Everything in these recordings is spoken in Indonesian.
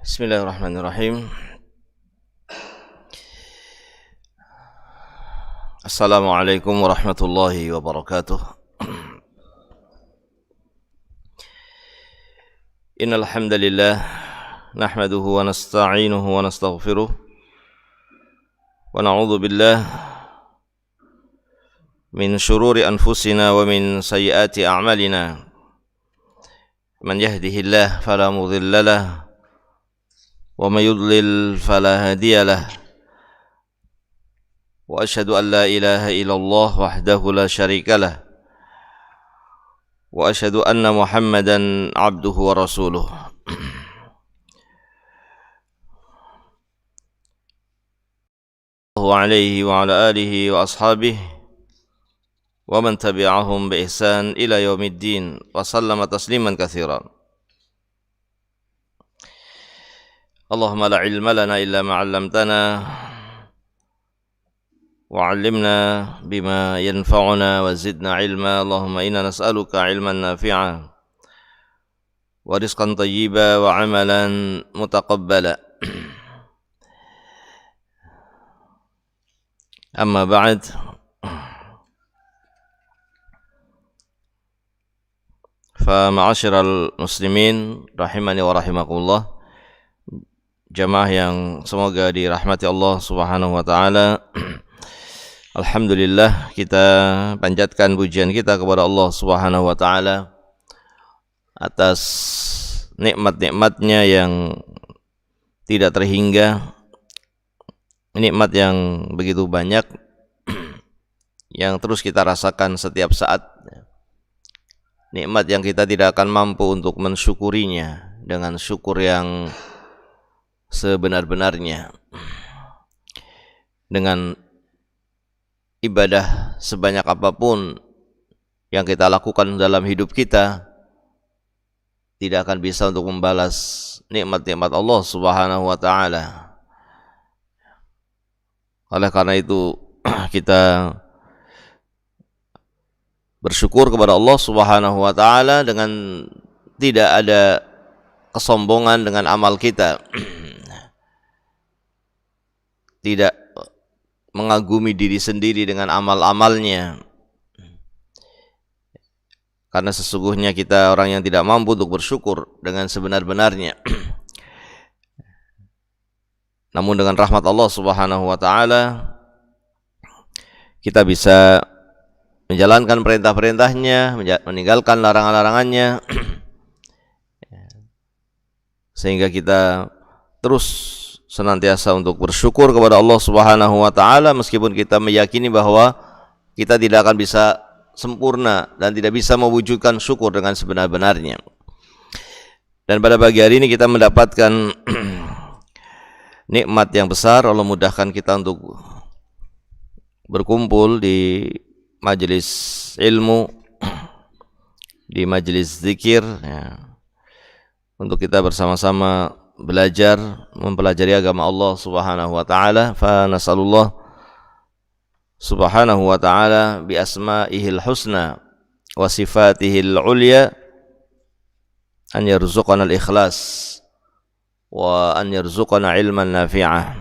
Bismillahirrahmanirrahim. Assalamualaikum warahmatullahi wabarakatuh. Innal hamdalillah nahmaduhu wa nasta'inuhu wa nastaghfiruh wa na'udzu billah min shururi anfusina wa min sayyiati a'malina. Man yahdihillahu fala mudilla lahu wa may yudlil fala hadiya lahu. Wa asyhadu an la ilaha illallah wahdahu la syarika lah. Wa asyhadu anna Muhammadan abduhu wa rasuluh. Alaihi wa ala alihi wa ashabihi wa man tabi'ahum bi ihsan ila yaumiddin wa sallama tasliman katsiran. Allahumma la ilma lana illa ma 'allamtana وعلمنا بما ينفعنا وزدنا علما اللهم إنا نسألك علما نافعا ورزقا طيبا وعملا متقبلا أما بعد فمعاشر المسلمين rahimani wa rahimakumullah, jamaah yang semoga dirahmati Allah Subhanahu wa taala. Alhamdulillah, kita panjatkan pujian kita kepada Allah Subhanahu wa taala atas nikmat-nikmatnya yang tidak terhingga, nikmat yang begitu banyak yang terus kita rasakan setiap saat, nikmat yang kita tidak akan mampu untuk mensyukurinya dengan syukur yang sebenar-benarnya, dengan ibadah sebanyak apapun yang kita lakukan dalam hidup kita tidak akan bisa untuk membalas nikmat-nikmat Allah Subhanahu wa taala. Oleh karena itu kita bersyukur kepada Allah Subhanahu wa taala dengan tidak ada kesombongan dengan amal kita. Tidak mengagumi diri sendiri dengan amal-amalnya, karena sesungguhnya kita orang yang tidak mampu untuk bersyukur dengan sebenar-benarnya. Namun dengan rahmat Allah Subhanahu wa taala kita bisa menjalankan perintah-perintahnya, meninggalkan larangan-larangannya, sehingga kita terus senantiasa untuk bersyukur kepada Allah Subhanahu wa taala, meskipun kita meyakini bahwa kita tidak akan bisa sempurna dan tidak bisa mewujudkan syukur dengan sebenar-benarnya. Dan pada pagi hari ini kita mendapatkan nikmat yang besar. Allah mudahkan kita untuk berkumpul di majelis ilmu, di majelis zikir, ya, untuk kita bersama-sama belajar mempelajari agama Allah Subhanahu wa taala. Fa nasallallahu Subhanahu wa taala bi asma'ihil husna wa sifatihil ulya an yarzuqana al-ikhlas wa an yarzuqana ilman nafi'ah.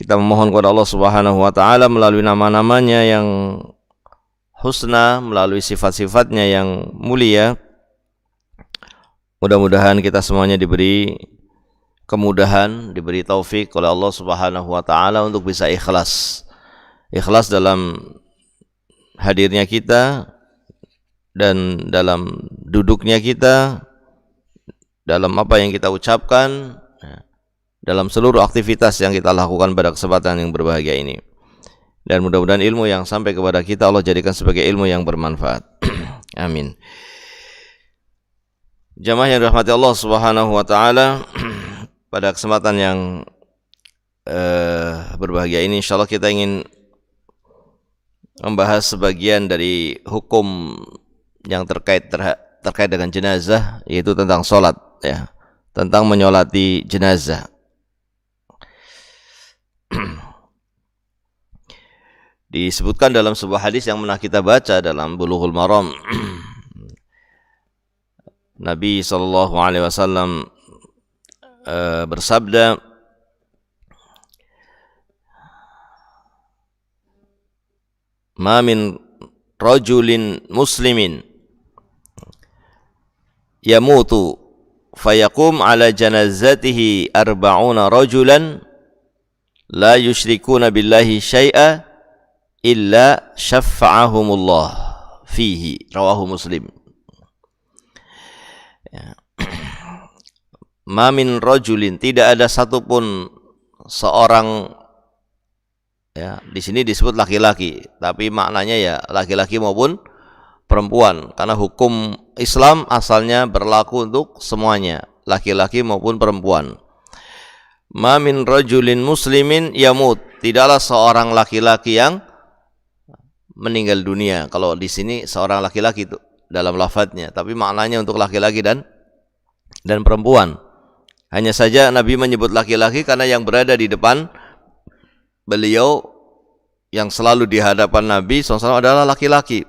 Kita memohon kepada Allah Subhanahu wa taala melalui nama-namanya yang husna, melalui sifat-sifatnya yang mulia, mudah-mudahan kita semuanya diberi kemudahan, diberi taufik oleh Allah Subhanahu wa taala untuk bisa ikhlas. Ikhlas dalam hadirnya kita dan dalam duduknya kita, dalam apa yang kita ucapkan, dalam seluruh aktivitas yang kita lakukan pada kesempatan yang berbahagia ini. Dan mudah-mudahan ilmu yang sampai kepada kita Allah jadikan sebagai ilmu yang bermanfaat. Amin. Jamaah yang dirahmati Allah Subhanahu wa taala, pada kesempatan yang berbahagia ini insyaallah kita ingin membahas sebagian dari hukum yang terkait dengan jenazah, yaitu tentang salat, ya, tentang menyolati jenazah. Disebutkan dalam sebuah hadis yang pernah kita baca dalam Bulughul Maram, Nabi SAW bersabda, "Ma min rajulin muslimin yamutu fayaqum ala janazatihi arba'una rajulan la yusyrikuna billahi syai'a illa syafa'ahumullah fihi." Rawahu Muslim. Ma min rajulin, tidak ada satupun seorang, ya, di sini disebut laki-laki, tapi maknanya ya laki-laki maupun perempuan, karena hukum Islam asalnya berlaku untuk semuanya, laki-laki maupun perempuan. Ma min rajulin muslimin yamut, tidaklah seorang laki-laki yang meninggal dunia. Kalau di sini seorang laki-laki itu dalam lafadznya, tapi maknanya untuk laki-laki dan perempuan. Hanya saja Nabi menyebut laki-laki karena yang berada di depan beliau, yang selalu di hadapan Nabi SAW adalah laki-laki,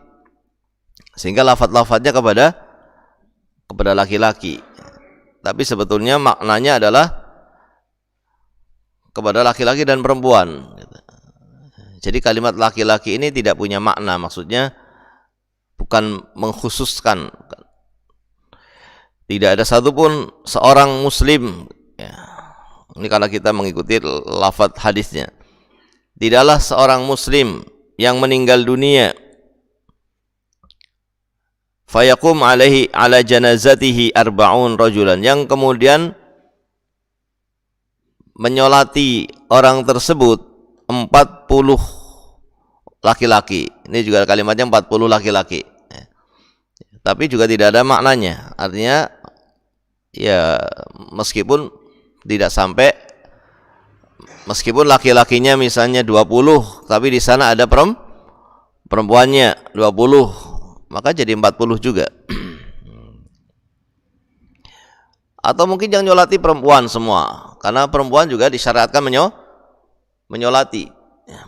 sehingga lafaz-lafaznya kepada laki-laki. Tapi sebetulnya maknanya adalah kepada laki-laki dan perempuan. Jadi kalimat laki-laki ini tidak punya makna, maksudnya bukan mengkhususkan. Tidak ada satupun seorang muslim, ya, ini karena kita mengikuti lafaz hadisnya, tidaklah seorang muslim yang meninggal dunia fayaqum alaihi ala janazatihi arba'un rajulan, yang kemudian menyolati orang tersebut 40 laki-laki. Ini juga kalimatnya 40 laki-laki, tapi juga tidak ada maknanya. Artinya ya meskipun tidak sampai, meskipun laki-lakinya misalnya 20, tapi di sana ada perempuannya 20, maka jadi 40 juga. Atau mungkin yang nyolati perempuan semua, karena perempuan juga disyariatkan menyolati.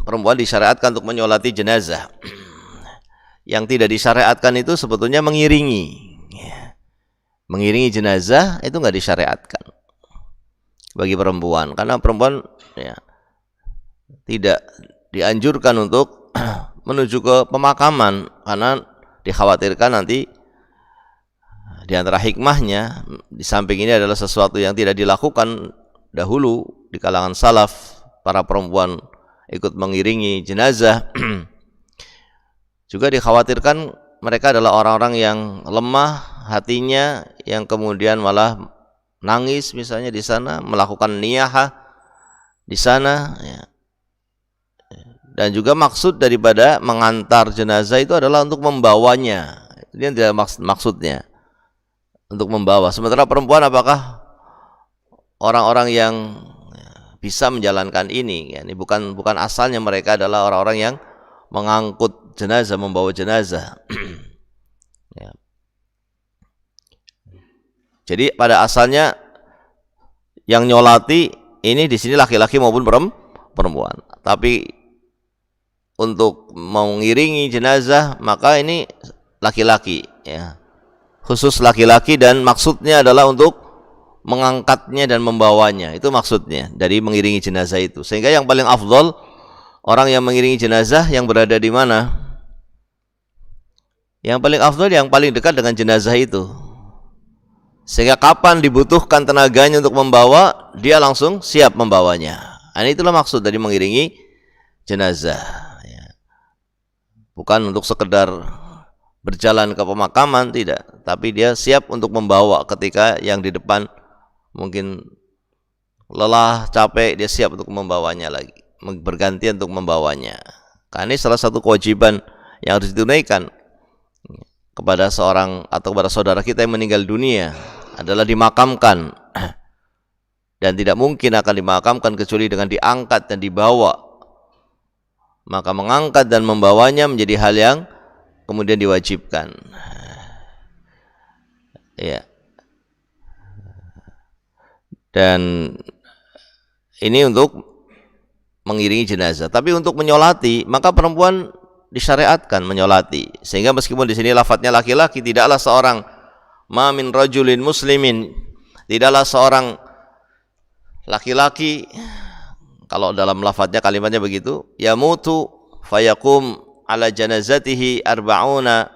Perempuan disyariatkan untuk menyolati jenazah. Yang tidak disyariatkan itu sebetulnya mengiringi. Mengiringi jenazah itu nggak disyariatkan bagi perempuan, karena perempuan ya, tidak dianjurkan untuk menuju ke pemakaman, karena dikhawatirkan nanti di antara hikmahnya, di samping ini adalah sesuatu yang tidak dilakukan dahulu di kalangan salaf, para perempuan ikut mengiringi jenazah. Juga dikhawatirkan mereka adalah orang-orang yang lemah hatinya, yang kemudian malah nangis misalnya di sana, melakukan niyahah di sana, ya. Dan juga maksud daripada mengantar jenazah itu adalah untuk membawanya. Ini yang tidak maksudnya untuk membawa. Sementara perempuan, apakah orang-orang yang bisa menjalankan ini? Ya, ini bukan asalnya mereka adalah orang-orang yang mengangkut jenazah, membawa jenazah. Ya. Jadi pada asalnya yang nyolati ini di sini laki-laki maupun perempuan. Tapi untuk mengiringi jenazah maka ini laki-laki, ya. Khusus laki-laki, dan maksudnya adalah untuk mengangkatnya dan membawanya. Itu maksudnya dari mengiringi jenazah itu. Sehingga yang paling afdol, orang yang mengiringi jenazah yang berada di mana? Yang paling afdol yang paling dekat dengan jenazah itu. Sehingga kapan dibutuhkan tenaganya untuk membawa, dia langsung siap membawanya. Nah, itulah maksud dari mengiringi jenazah, ya. Bukan untuk sekedar berjalan ke pemakaman, tidak, tapi dia siap untuk membawa ketika yang di depan mungkin lelah, capek, dia siap untuk membawanya lagi, bergantian untuk membawanya. Karena ini salah satu kewajiban yang harus ditunaikan kepada seorang atau kepada saudara kita yang meninggal dunia, adalah dimakamkan, dan tidak mungkin akan dimakamkan kecuali dengan diangkat dan dibawa. Maka mengangkat dan membawanya menjadi hal yang kemudian diwajibkan, ya. Dan ini untuk mengiringi jenazah. Tapi untuk menyolati, maka perempuan disyariatkan menyolati. Sehingga meskipun di sini lafadznya laki-laki, tidaklah seorang ma min rajulin muslimin, tidaklah seorang laki-laki, kalau dalam lafadznya kalimatnya begitu, yamutu fayakum ala janazatihi arba'una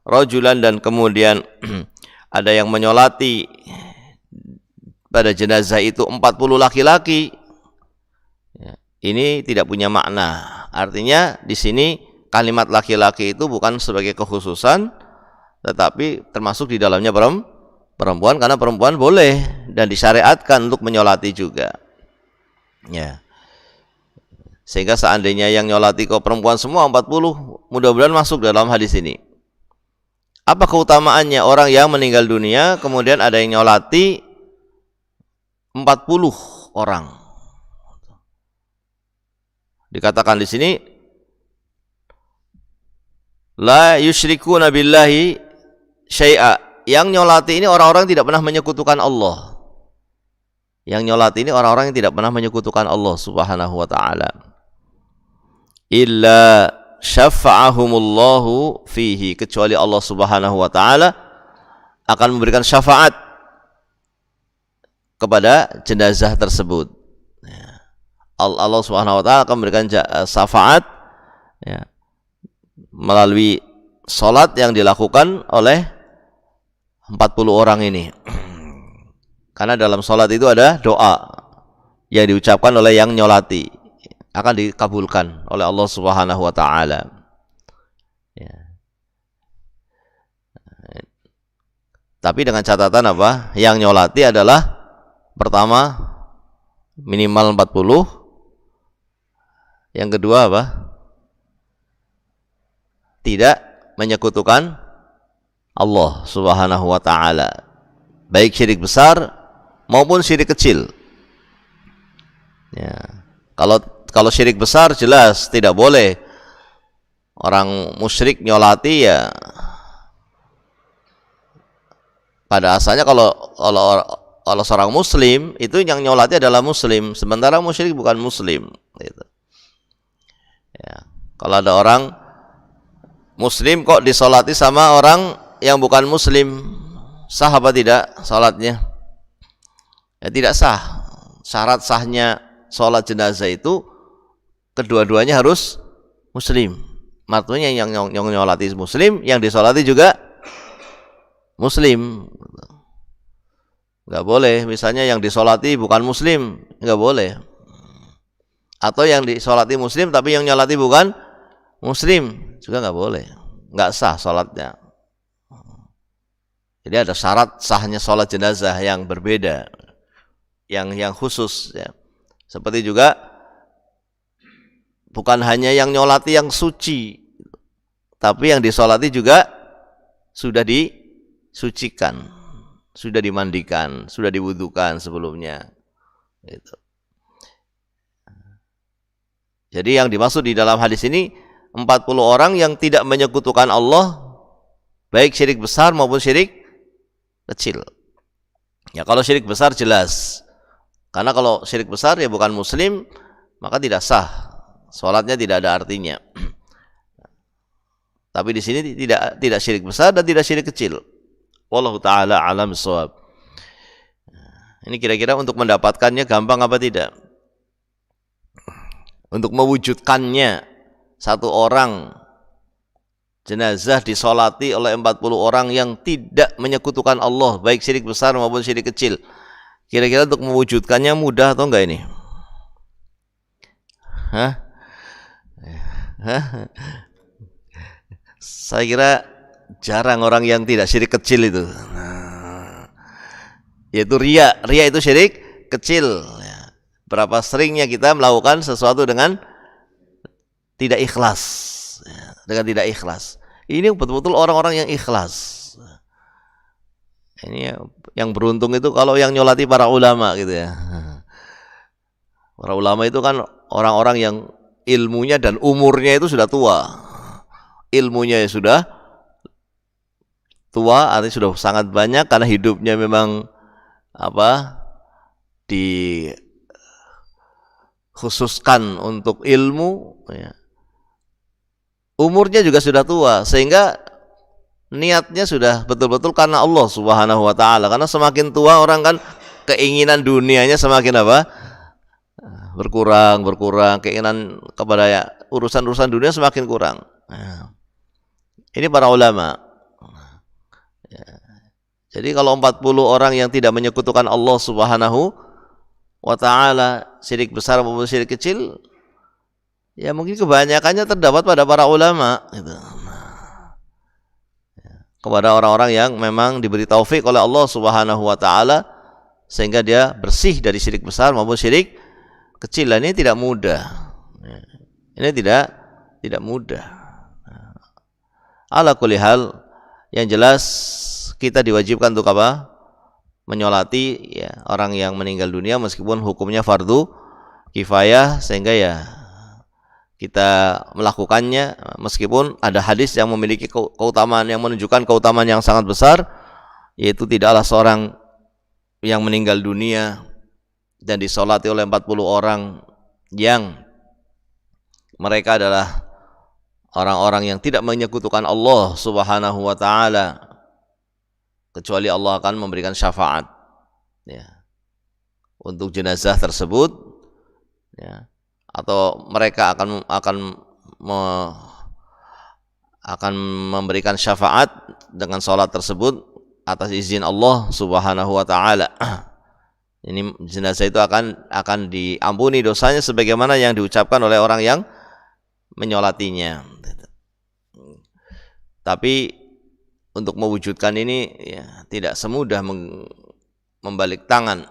rajulan, dan kemudian ada yang menyolati pada jenazah itu 40 laki-laki. Ini tidak punya makna. Artinya di sini kalimat laki-laki itu bukan sebagai kekhususan, tetapi termasuk di dalamnya perempuan, karena perempuan boleh dan disyariatkan untuk menyolati juga. Ya. Sehingga seandainya yang nyolati kok perempuan semua 40, mudah-mudahan masuk dalam hadis ini. Apa keutamaannya orang yang meninggal dunia kemudian ada yang nyolati 40 orang? Dikatakan di sini la yusyrikuna billahi syai'a. Yang nyolati ini orang-orang yang tidak pernah menyekutukan Allah. Yang nyolati ini orang-orang yang tidak pernah menyekutukan Allah Subhanahu wa taala. Illa syafa'ahumullahu fihi, kecuali Allah Subhanahu wa taala akan memberikan syafaat kepada jenazah tersebut. Allah Subhanahu wa taala akan memberikan syafaat ya, melalui salat yang dilakukan oleh 40 orang ini. Karena dalam salat itu ada doa yang diucapkan oleh yang nyolati, akan dikabulkan oleh Allah Subhanahu wa taala. Ya. Tapi dengan catatan apa? Yang nyolati adalah pertama minimal 40. Yang kedua apa? Tidak menyekutukan Allah Subhanahu wa taala, baik syirik besar maupun syirik kecil. Ya. Kalau syirik besar jelas tidak boleh. Orang musyrik nyolati ya pada asalnya kalau seorang muslim itu yang nyolati adalah muslim, sementara musyrik bukan muslim gitu. Ya. Kalau ada orang muslim kok disolati sama orang yang bukan muslim, sah apa tidak salatnya? Ya tidak sah. Syarat sahnya salat jenazah itu kedua-duanya harus muslim. Maksudnya yang nyolati muslim, yang disolati juga muslim. Enggak boleh misalnya yang disolati bukan muslim, enggak boleh. Atau yang disolati muslim tapi yang nyolati bukan muslim, juga enggak boleh. Enggak sah salatnya. Jadi ada syarat sahnya salat jenazah yang berbeda, yang khusus ya. Seperti juga bukan hanya yang nyolati yang suci, tapi yang disolati juga sudah disucikan, sudah dimandikan, sudah diwudukan sebelumnya. Gitu. Jadi yang dimaksud di dalam hadis ini 40 orang yang tidak menyekutukan Allah, baik syirik besar maupun syirik kecil. Ya kalau syirik besar jelas, karena kalau syirik besar ya bukan muslim, maka tidak sah, salatnya tidak ada artinya. Tapi di sini tidak syirik besar dan tidak syirik kecil. Wallahu taala alam shawab. Ini kira-kira untuk mendapatkannya gampang apa tidak? Untuk mewujudkannya satu orang jenazah disolati oleh 40 orang yang tidak menyekutukan Allah, baik syirik besar maupun syirik kecil. Kira-kira untuk mewujudkannya mudah atau enggak ini? Saya kira jarang orang yang tidak syirik kecil itu. Yaitu riya. Riya itu syirik kecil. Berapa seringnya kita melakukan sesuatu dengan tidak ikhlas. Dengan tidak ikhlas. Ini betul-betul orang-orang yang ikhlas. Ini yang beruntung itu kalau yang nyolati para ulama gitu ya. Para ulama itu kan orang-orang yang ilmunya dan umurnya itu sudah tua. Ilmunya sudah tua, artinya sudah sangat banyak karena hidupnya memang dikhususkan untuk ilmu ya. Umurnya juga sudah tua sehingga niatnya sudah betul-betul karena Allah Subhanahu wa taala. Karena semakin tua orang kan keinginan dunianya semakin apa? Berkurang, keinginan kepada urusan-urusan dunia semakin kurang. Ini para ulama. Jadi kalau 40 orang yang tidak menyekutukan Allah Subhanahu wa ta'ala, syirik besar maupun syirik kecil, ya mungkin kebanyakannya terdapat pada para ulama gitu. Kepada orang-orang yang memang diberi taufik oleh Allah Subhanahu wa ta'ala sehingga dia bersih dari syirik besar maupun syirik kecil. Ini tidak mudah. Ini tidak mudah. Ala kulli hal, yang jelas kita diwajibkan untuk apa? Menyolati ya orang yang meninggal dunia meskipun hukumnya fardu kifayah, sehingga ya kita melakukannya meskipun ada hadis yang memiliki keutamaan yang menunjukkan keutamaan yang sangat besar, yaitu tidaklah seorang yang meninggal dunia dan disolati oleh 40 orang yang mereka adalah orang-orang yang tidak menyekutukan Allah Subhanahu wa ta'ala, kecuali Allah akan memberikan syafaat ya, untuk jenazah tersebut ya, atau mereka akan memberikan syafaat dengan sholat tersebut atas izin Allah Subhanahu wa ta'ala. Ini jenazah itu akan diampuni dosanya sebagaimana yang diucapkan oleh orang yang menyolatinya. Tapi untuk mewujudkan ini ya, tidak semudah membalik tangan.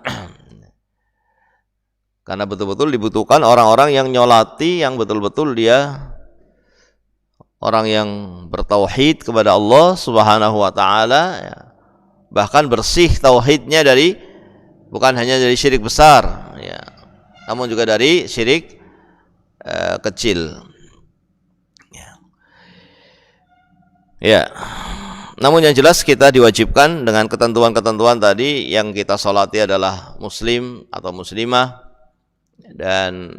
Karena betul-betul dibutuhkan orang-orang yang nyolati, yang betul-betul dia orang yang bertauhid kepada Allah Subhanahu wa ta'ala ya. Bahkan bersih tauhidnya dari, bukan hanya dari syirik besar ya, namun juga dari syirik kecil ya. Namun yang jelas kita diwajibkan dengan ketentuan-ketentuan tadi, yang kita solati adalah muslim atau muslimah, dan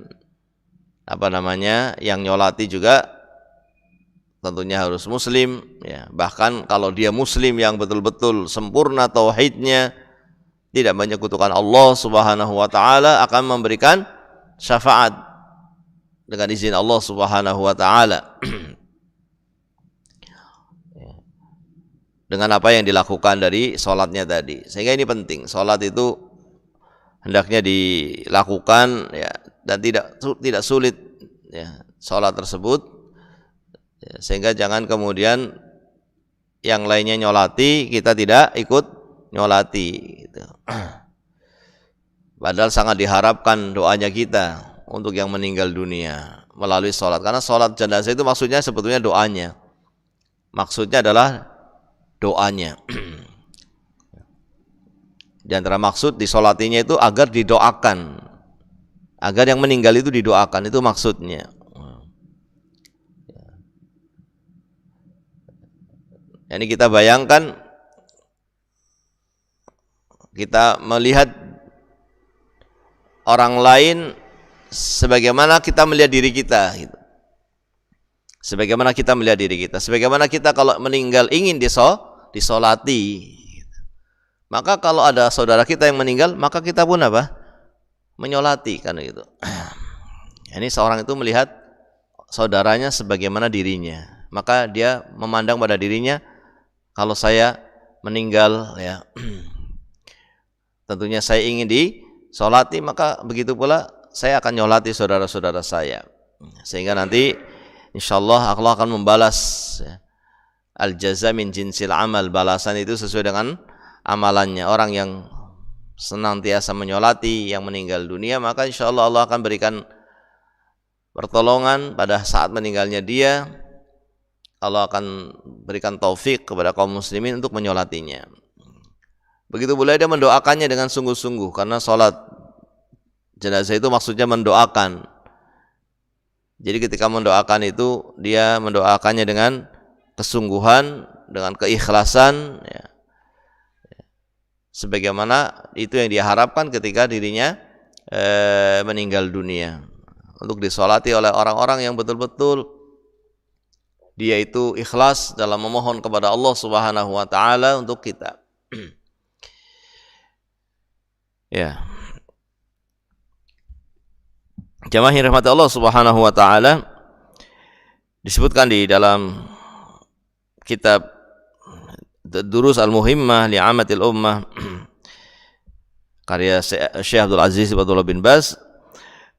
yang nyolati juga tentunya harus muslim ya. Bahkan kalau dia muslim yang betul-betul sempurna tauhidnya, tidak menyekutukan Allah Subhanahu wa ta'ala, akan memberikan syafaat dengan izin Allah Subhanahu wa ta'ala dengan apa yang dilakukan dari sholatnya tadi. Sehingga ini penting, sholat itu hendaknya dilakukan ya, dan tidak sulit ya sholat tersebut ya, sehingga jangan kemudian yang lainnya nyolati kita tidak ikut nyolati gitu. Padahal sangat diharapkan doanya kita untuk yang meninggal dunia melalui sholat, karena sholat jenazah itu maksudnya sebetulnya doanya, maksudnya adalah doanya. Di antara maksud disolatinya itu agar didoakan, agar yang meninggal itu didoakan, itu maksudnya. Ini kita bayangkan, kita melihat orang lain sebagaimana kita melihat diri kita gitu. Sebagaimana kita melihat diri kita, sebagaimana kita kalau meninggal ingin disolati. Maka kalau ada saudara kita yang meninggal, maka kita pun apa? Menyolati kan gitu. Ini seorang itu melihat saudaranya sebagaimana dirinya, maka dia memandang pada dirinya, kalau saya meninggal ya, tentunya saya ingin disolati, maka begitu pula saya akan nyolati saudara-saudara saya, sehingga nanti insyaallah Allah akan membalas ya. Al-jaza min jinsil amal, balasan itu sesuai dengan amalannya. Orang yang senantiasa menyolati yang meninggal dunia, maka insyaallah Allah akan berikan pertolongan pada saat meninggalnya dia. Allah akan berikan taufik kepada kaum muslimin untuk menyolatinya. Begitu pula dia mendoakannya dengan sungguh-sungguh, karena sholat jenazah itu maksudnya mendoakan. Jadi ketika mendoakan itu, dia mendoakannya dengan kesungguhan, dengan keikhlasan ya. Sebagaimana itu yang diharapkan ketika dirinya meninggal dunia, untuk disolati oleh orang-orang yang betul-betul dia itu ikhlas dalam memohon kepada Allah Subhanahu wa ta'ala untuk kita. Ya. Jamaah yang dirahmati Allah Subhanahu wa taala, disebutkan di dalam kitab Durus Al-Muhimmah Li'amatil Ummah karya Syekh Abdul Aziz Abdullah bin Baz,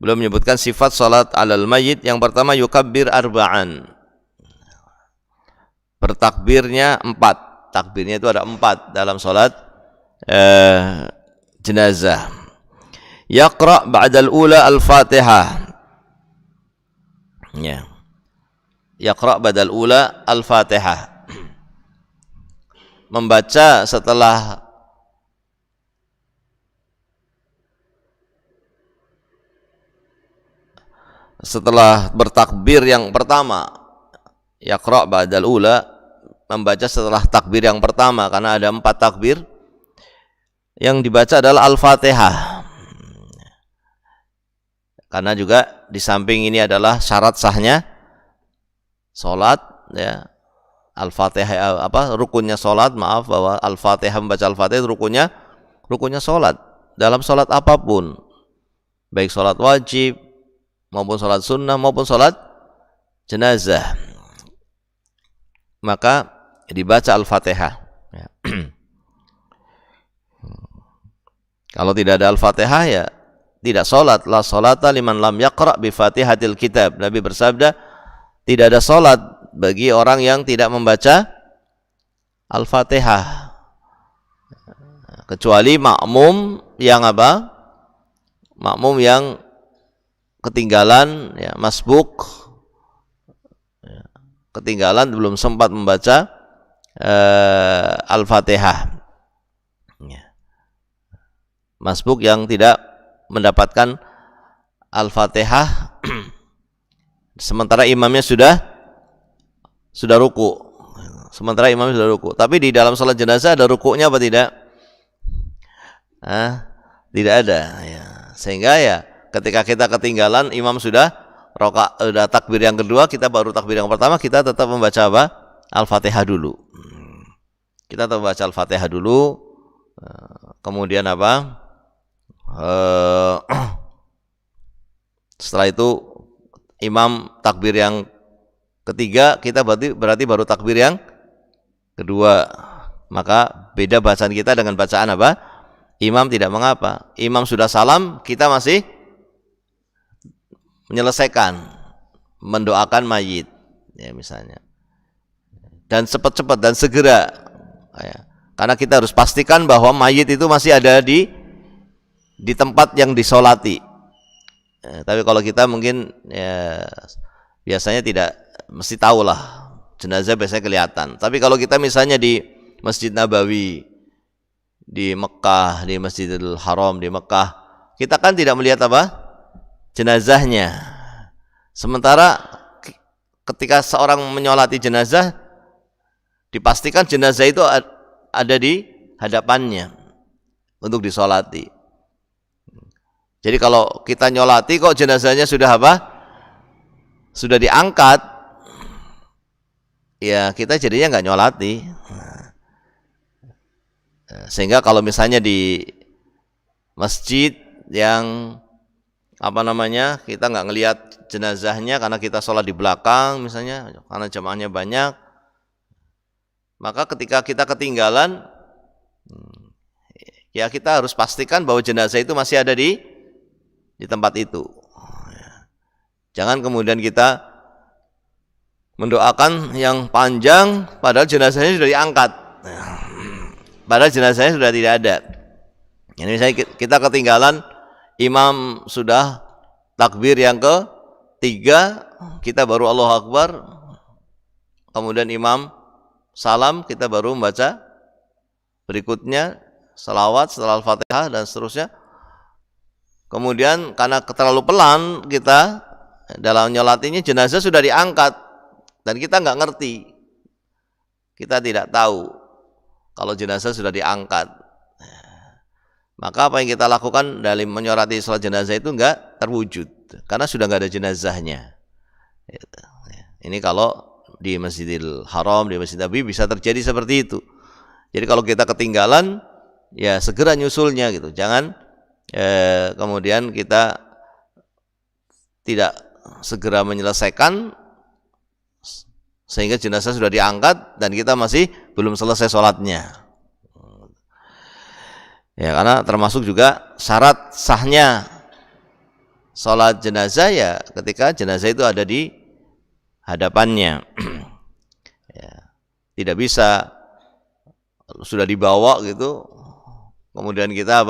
beliau menyebutkan sifat salat alal mayyit. Yang pertama yukabbir arba'an, bertakbirnya 4. Takbirnya itu ada 4 dalam salat jenazah. Yaqra' ba'dal ula al-Fatihah. Ya. Yaqra' ba'dal ula al-Fatihah. Membaca setelah bertakbir yang pertama. Yaqra' ba'dal ula, membaca setelah takbir yang pertama, karena ada 4 takbir. Yang dibaca adalah Al-Fatihah. Karena juga di samping ini adalah syarat sahnya salat, ya. Al-Fatihah rukunnya salat, bahwa Al-Fatihah, membaca Al-Fatihah rukunnya salat. Dalam salat apapun, baik salat wajib maupun salat sunnah maupun salat jenazah, maka dibaca Al-Fatihah, ya. Kalau tidak ada Al-Fatihah, ya tidak salat. La salata liman lam yaqra' bi Fatihatil Kitab. Nabi bersabda, tidak ada salat bagi orang yang tidak membaca Al-Fatihah, kecuali makmum yang makmum yang ketinggalan, ya, masbuk, ya, ketinggalan, belum sempat membaca Al-Fatihah, ya. Masbuk yang tidak mendapatkan Al-Fatihah sementara imamnya sudah ruku. Tapi di dalam salat jenazah ada rukuknya apa tidak? Tidak ada, ya. Sehingga ya ketika kita ketinggalan, imam sudah takbir yang kedua, kita baru takbir yang pertama, kita tetap membaca apa? Al-Fatihah dulu. Kita tetap membaca Al-Fatihah dulu. Kemudian apa? Setelah itu imam takbir yang ketiga, kita berarti baru takbir yang kedua. Maka beda bacaan kita dengan bacaan apa? Imam. Tidak mengapa. Imam sudah salam, kita masih menyelesaikan, mendoakan mayit, ya, misalnya. Dan cepat-cepat dan segera, ya. Karena kita harus pastikan bahwa mayit itu masih ada di tempat yang disolati. Tapi kalau kita mungkin, ya, biasanya tidak mesti tahu lah, jenazah biasanya kelihatan. Tapi kalau kita misalnya di Masjid Nabawi di Mekah, di Masjidil Haram di Mekah, kita kan tidak melihat apa? Jenazahnya. Sementara ketika seorang menyolati jenazah, dipastikan jenazah itu ada di hadapannya untuk disolati. Jadi kalau kita nyolati kok jenazahnya sudah apa? Sudah diangkat, ya kita jadinya nggak nyolati. Sehingga kalau misalnya di masjid yang kita nggak ngelihat jenazahnya karena kita sholat di belakang misalnya, karena jamaahnya banyak, maka ketika kita ketinggalan, ya kita harus pastikan bahwa jenazah itu masih ada di tempat itu. Jangan kemudian kita mendoakan yang panjang padahal jenazahnya sudah diangkat, padahal jenazahnya sudah tidak ada. Ini misalnya kita ketinggalan, imam sudah takbir yang ketiga, kita baru Allahu Akbar, kemudian imam salam, kita baru membaca berikutnya salawat setelah Al-Fatihah dan seterusnya. Kemudian karena terlalu pelan kita dalam nyolatinya, jenazah sudah diangkat dan kita nggak ngerti, kita tidak tahu kalau jenazah sudah diangkat. Maka apa yang kita lakukan dalam menyolati sholat jenazah itu nggak terwujud karena sudah nggak ada jenazahnya. Ini kalau di Masjidil Haram, di Masjid Nabi bisa terjadi seperti itu. Jadi kalau kita ketinggalan, ya segera nyusulnya gitu. Jangan kemudian kita tidak segera menyelesaikan sehingga jenazah sudah diangkat dan kita masih belum selesai sholatnya. Ya, karena termasuk juga syarat sahnya sholat jenazah ya ketika jenazah itu ada di hadapannya. Ya, tidak bisa sudah dibawa gitu, kemudian kita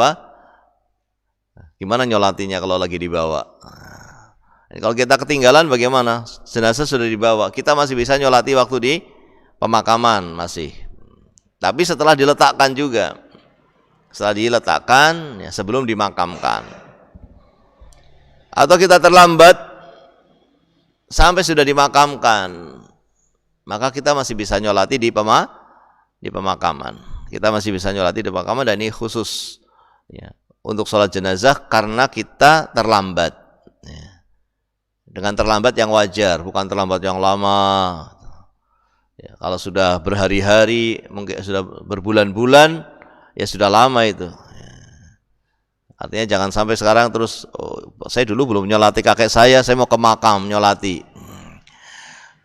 gimana nyolatinya kalau lagi dibawa? Kalau kita ketinggalan bagaimana? Jenazah sudah dibawa, kita masih bisa nyolati waktu di pemakaman masih. Tapi setelah diletakkan juga, setelah diletakkan ya, sebelum dimakamkan. Atau kita terlambat sampai sudah dimakamkan, maka kita masih bisa nyolati di pemakaman. Kita masih bisa nyolati di pemakaman dan ini khusus ya, untuk sholat jenazah karena kita terlambat. Ya. Dengan terlambat yang wajar, bukan terlambat yang lama. Ya, kalau sudah berhari-hari, mungkin sudah berbulan-bulan, ya sudah lama itu. Ya. Artinya jangan sampai sekarang terus, saya dulu belum nyolati kakek saya mau ke makam nyolati.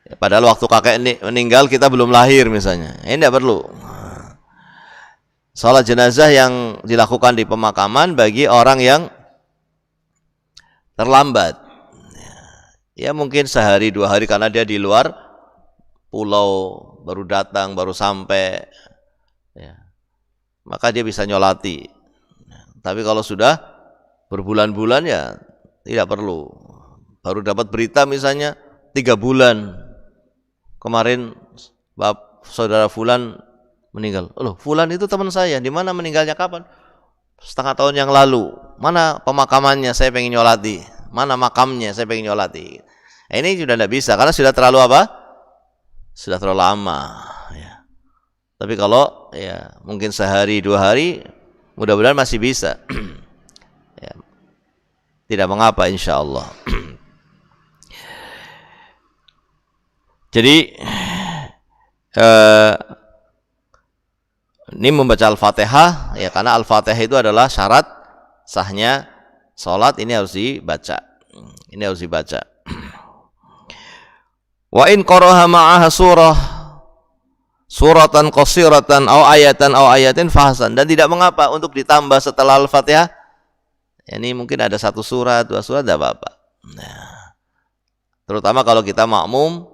Ya, padahal waktu kakek meninggal kita belum lahir misalnya. Ini tidak perlu. Salat jenazah yang dilakukan di pemakaman bagi orang yang terlambat. Ya mungkin sehari 2 hari karena dia di luar pulau, baru datang, baru sampai ya. Maka dia bisa nyolati. Tapi kalau sudah berbulan-bulan ya tidak perlu. Baru dapat berita misalnya 3 bulan kemarin saudara Fulan meninggal. Loh, Fulan itu teman saya, di mana meninggalnya kapan? Setengah tahun yang lalu. Mana pemakamannya, saya pengen nyolati. Mana makamnya, saya pengen nyolati. Ini sudah tidak bisa karena sudah terlalu sudah terlalu lama ya. Tapi kalau ya mungkin sehari 2 hari mudah-mudahan masih bisa. Ya. Tidak mengapa insyaallah. Jadi ini membaca Al-Fatihah ya, karena Al-Fatihah itu adalah syarat sahnya salat, ini harus dibaca. Ini harus dibaca. Wa in qaraha ma'aha suratan qasiratan aw ayatin fahasan, dan tidak mengapa untuk ditambah setelah Al-Fatihah. Ini mungkin ada 1 surat, 2 surat, tidak apa-apa. Nah, terutama kalau kita makmum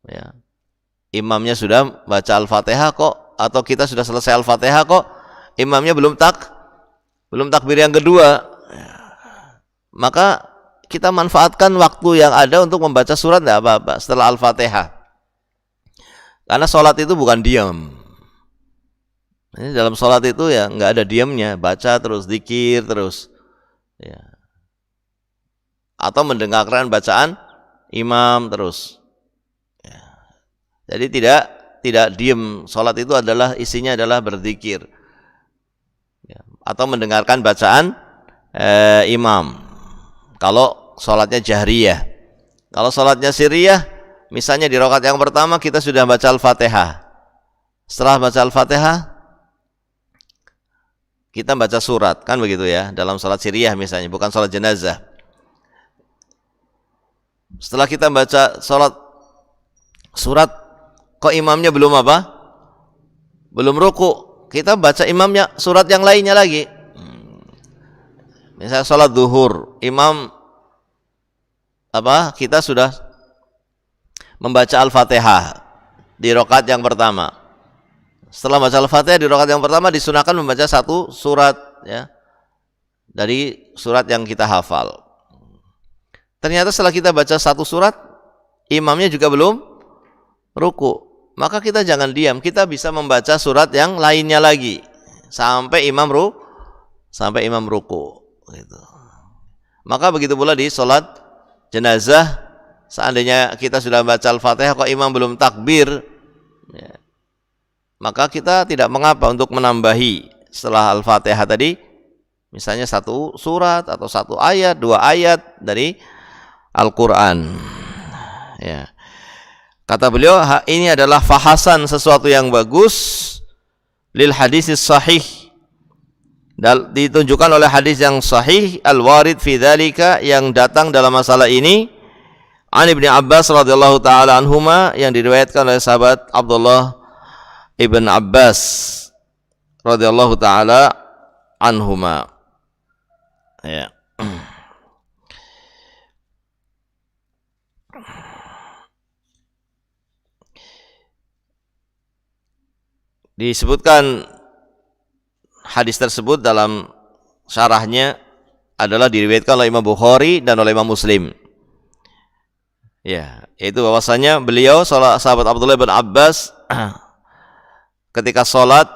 ya. Imamnya sudah baca Al-Fatihah kok, atau kita sudah selesai Al-Fatihah kok, imamnya belum takbir yang kedua. Maka kita manfaatkan waktu yang ada untuk membaca surat, tidak apa-apa setelah Al-Fatihah. Karena sholat itu bukan diam. Ini dalam sholat itu ya nggak ada diamnya, baca terus, zikir terus, ya. Atau mendengarkan bacaan imam terus. Ya. Jadi tidak diam. Sholat itu adalah isinya adalah berzikir, ya. Atau mendengarkan bacaan imam. Kalau sholatnya jahriyah. Kalau sholatnya sirriyah, misalnya di rakaat yang pertama kita sudah baca Al-Fatihah. Setelah baca Al-Fatihah, kita baca surat, kan begitu ya, dalam sholat sirriyah misalnya, bukan sholat jenazah. Setelah kita baca surat, kok imamnya belum belum ruku, kita baca imamnya surat yang lainnya lagi. Misalnya sholat zuhur, imam kita sudah membaca Al-Fatihah di rakaat yang pertama. Setelah baca Al-Fatihah di rakaat yang pertama disunahkan membaca 1 surat ya, dari surat yang kita hafal. Ternyata setelah kita baca 1 surat, imamnya juga belum ruku. Maka kita jangan diam, kita bisa membaca surat yang lainnya lagi sampai imam ruku. Gitu. Maka begitu pula di sholat jenazah, seandainya kita sudah baca Al-Fatihah kok imam belum takbir ya, maka kita tidak mengapa untuk menambahi setelah Al-Fatihah tadi misalnya 1 surat atau 1 ayat, 2 ayat dari Al-Quran ya. Kata beliau, ini adalah fahasan, sesuatu yang bagus lil hadisis sahih, Ditunjukkan oleh hadis yang sahih al-warid fi dzalika, yang datang dalam masalah ini, an Ibnu Abbas radhiyallahu taala anhuma, yang diriwayatkan oleh sahabat Abdullah ibn Abbas radhiyallahu taala anhuma. Ya. Disebutkan hadis tersebut dalam syarahnya adalah diriwayatkan oleh Imam Bukhari dan oleh Imam Muslim. Ya, yaitu bahwasanya beliau sahabat Abdullah bin Abbas ketika sholat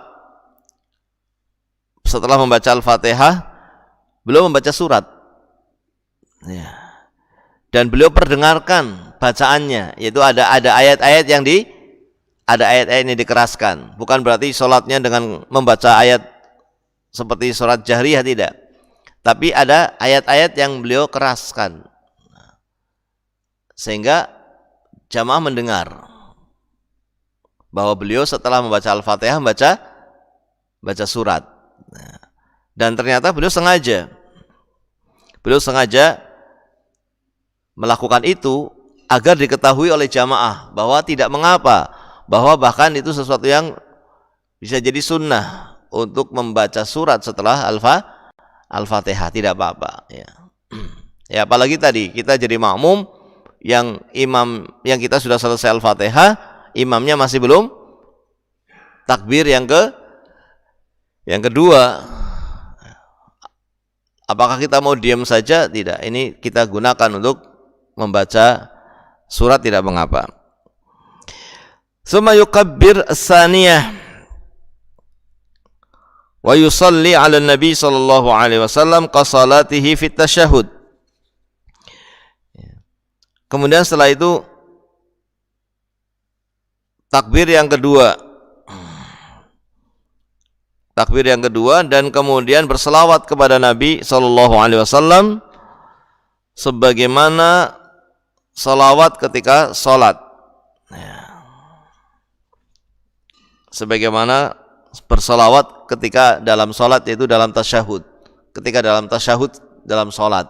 setelah membaca Al-Fatihah beliau membaca surat. Ya. Dan beliau perdengarkan bacaannya, yaitu ada ayat-ayat yang dikeraskan. Bukan berarti sholatnya dengan membaca ayat seperti sholat jahriyah, tidak. Tapi ada ayat-ayat yang beliau keraskan, sehingga jamaah mendengar bahwa beliau setelah membaca Al-Fatihah baca surat. Dan ternyata beliau sengaja melakukan itu agar diketahui oleh jamaah bahwa tidak mengapa, bahwa bahkan itu sesuatu yang bisa jadi sunnah untuk membaca surat setelah Al-Fatihah, tidak apa-apa. Ya. Ya, apalagi tadi kita jadi makmum yang kita sudah selesai Al-Fatihah, imamnya masih belum takbir yang kedua. Apakah kita mau diam saja? Tidak. Ini kita gunakan untuk membaca surat, tidak mengapa. Summa yukabbir as-saniyah wa yusalli 'ala nabi sallallahu alaihi wasallam ka salatihi fit tasyahhud. Kemudian setelah itu takbir yang kedua dan kemudian berselawat kepada Nabi sallallahu alaihi wasallam sebagaimana selawat ketika salat. Sebagaimana berselawat ketika dalam salat, yaitu dalam tasyahud. Ketika dalam tasyahud dalam salat.